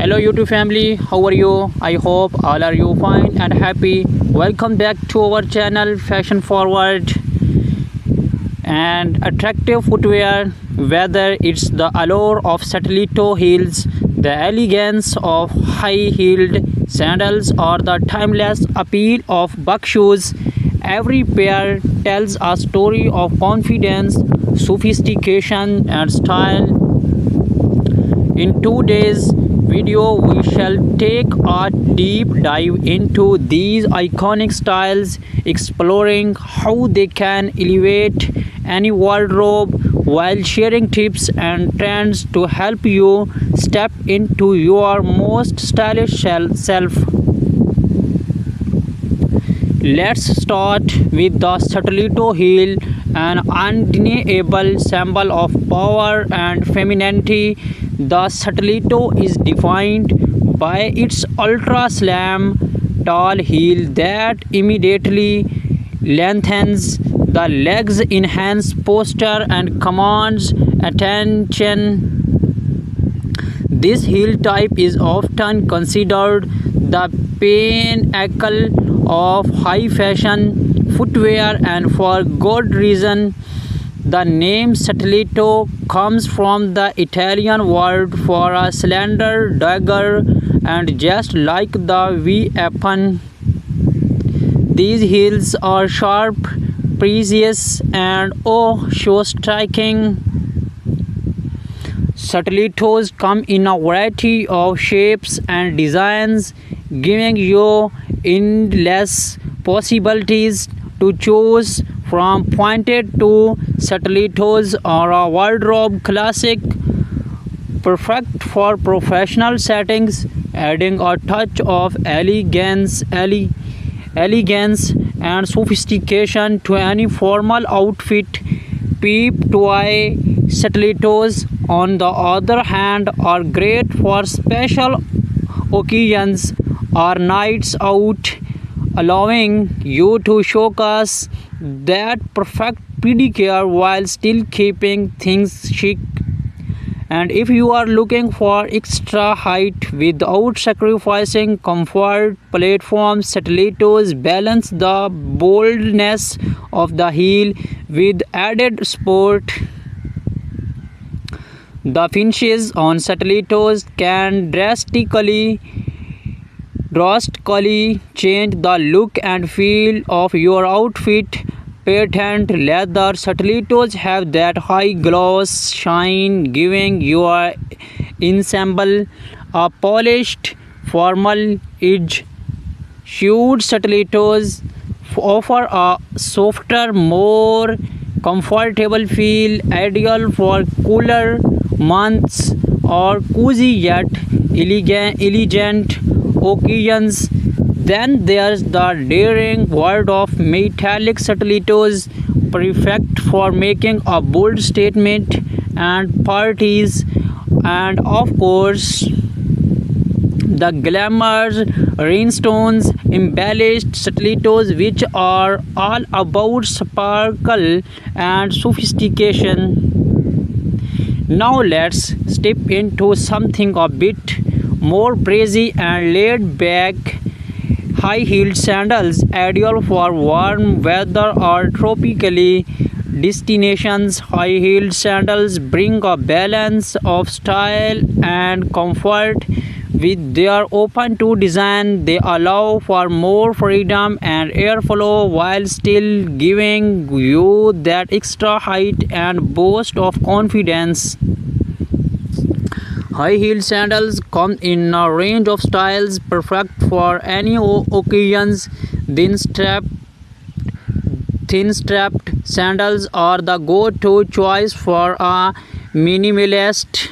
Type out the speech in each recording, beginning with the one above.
Hello YouTube family, how are you? I hope all are you fine and happy. Welcome back to our channel Fashion Forward and attractive footwear. Whether it's the allure of stiletto heels, the elegance of high-heeled sandals, or the timeless appeal of buck shoes, every pair tells a story of confidence, sophistication, and style. In today's video, we shall take a deep dive into these iconic styles, exploring how they can elevate any wardrobe while sharing tips and trends to help you step into your most stylish self. Let's start with the stiletto heel, an undeniable symbol of power and femininity. The stiletto is defined by its ultra slim, tall heel that immediately lengthens the legs, enhance posture, and commands attention. This heel type is often considered the pinnacle of high fashion footwear, and for good reason. The name stiletto comes from the Italian word for a slender dagger, and just like the weapon, these heels are sharp, precious, and so striking. Stilettos come in a variety of shapes and designs, giving you endless possibilities to choose from. Pointed to stilettos are a wardrobe classic, perfect for professional settings, adding a touch of elegance and sophistication to any formal outfit. Peep toy stilettos, on the other hand, are great for special occasions or nights out, allowing you to showcase that perfect pedicure while still keeping things chic. And if you are looking for extra height without sacrificing comfort, platform stilettos balance the boldness of the heel with added sport. The finishes on stilettos can drastically change the look and feel of your outfit. Patent leather stilettos have that high gloss shine, giving your ensemble a polished, formal edge. Shoed stilettos offer a softer, more comfortable feel, ideal for cooler months or cozy yet elegant occasions. Then there's the daring world of metallic stilettos, perfect for making a bold statement and parties. And of course, the glamour rhinestones embellished stilettos, which are all about sparkle and sophistication. Now let's step into something a bit more breezy and laid back. High-heeled sandals, ideal for warm weather or tropical destinations. High-heeled sandals bring a balance of style and comfort. With their open-toe design, they allow for more freedom and airflow while still giving you that extra height and boost of confidence. High-heeled sandals come in a range of styles, perfect for any occasions. Thin-strapped sandals are the go-to choice for a minimalist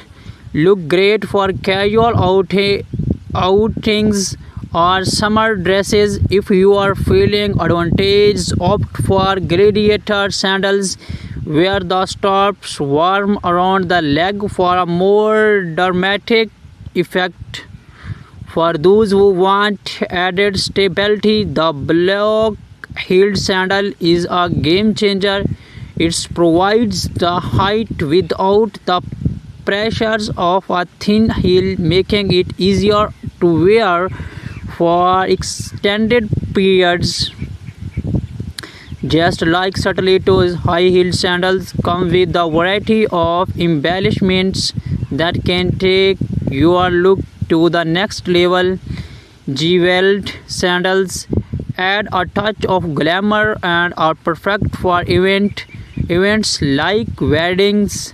look, great for casual outings or summer dresses. If you are feeling advantaged, opt for gladiator sandals, where the straps warm around the leg for a more dramatic effect. For those who want added stability, the block-heeled sandal is a game changer. It provides the height without the pressures of a thin heel, making it easier to wear for extended periods. Just like Stilettos, high-heeled sandals come with a variety of embellishments that can take your look to the next level. Jeweled sandals add a touch of glamour and are perfect for events like weddings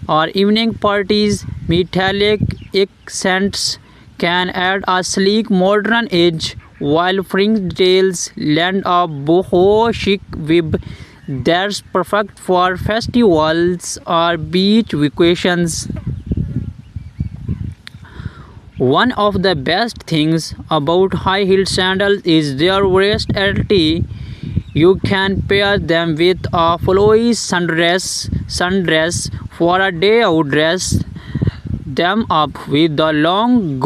or evening parties. Metallic accents can add a sleek modern edge, while fringe details lend a boho chic vibe that's perfect for festivals or beach vacations. One of the best things about high-heeled sandals is their versatility. You can pair them with a flowy sundress for a day out, dress them up with the long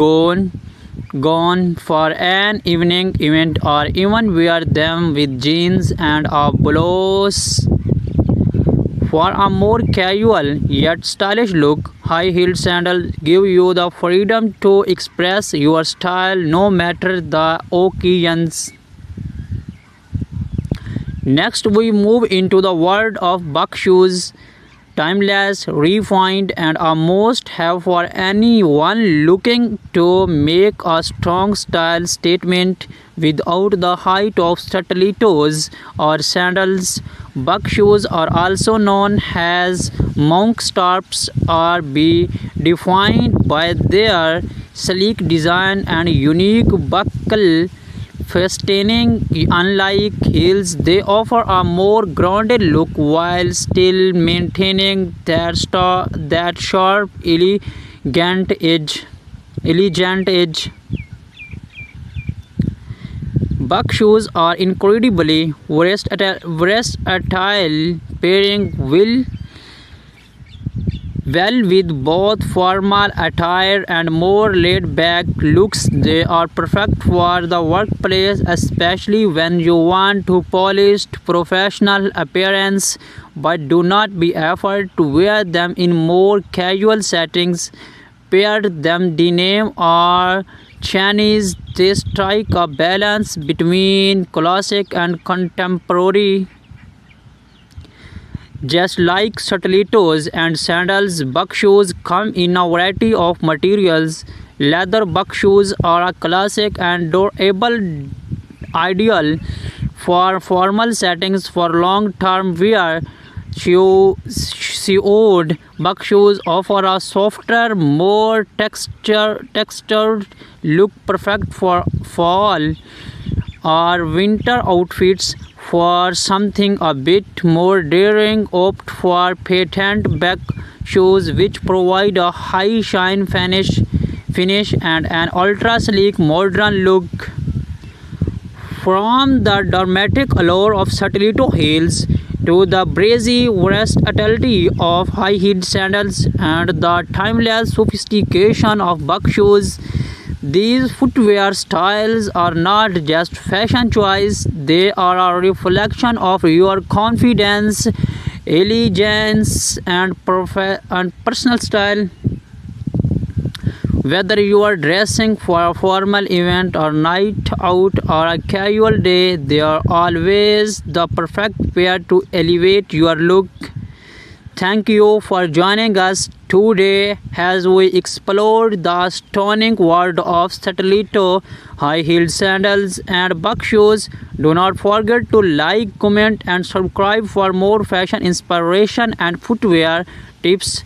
gown for an evening event, or even wear them with jeans and a blouse for a more casual yet stylish look. High-heeled sandals give you the freedom to express your style no matter the occasions. Next, we move into the world of buck shoes. Timeless, refined, and a must-have for anyone looking to make a strong style statement without the height of stilettos or sandals. Buck shoes are also known as monk straps or be defined by their sleek design and unique buckle fastening. Unlike heels, they offer a more grounded look while still maintaining that sharp, elegant edge. Buck shoes are incredibly versatile, pairing well with both formal attire and more laid-back looks. They are perfect for the workplace, especially when you want to polished professional appearance, but do not be afraid to wear them in more casual settings. Pair them denim or chains. They strike a balance between classic and contemporary. Just like stilettos and sandals, buck shoes come in a variety of materials. Leather buck shoes are a classic and durable, ideal for formal settings. For long-term wear, Suede buck shoes offer a softer, more textured look, perfect for fall or winter outfits. For something a bit more daring, opt for patent buck shoes, which provide a high shine finish and an ultra sleek modern look. From the dramatic allure of stiletto heels to the breezy versatility of high-heeled sandals and the timeless sophistication of buck shoes, these footwear styles are not just fashion choice, they are a reflection of your confidence, elegance, and personal style. Whether you are dressing for a formal event or night out or a casual day, they are always the perfect pair to elevate your look. Thank you for joining us today as we explored the stunning world of stiletto, high-heeled sandals, and buck shoes. Do not forget to like, comment, and subscribe for more fashion inspiration and footwear tips.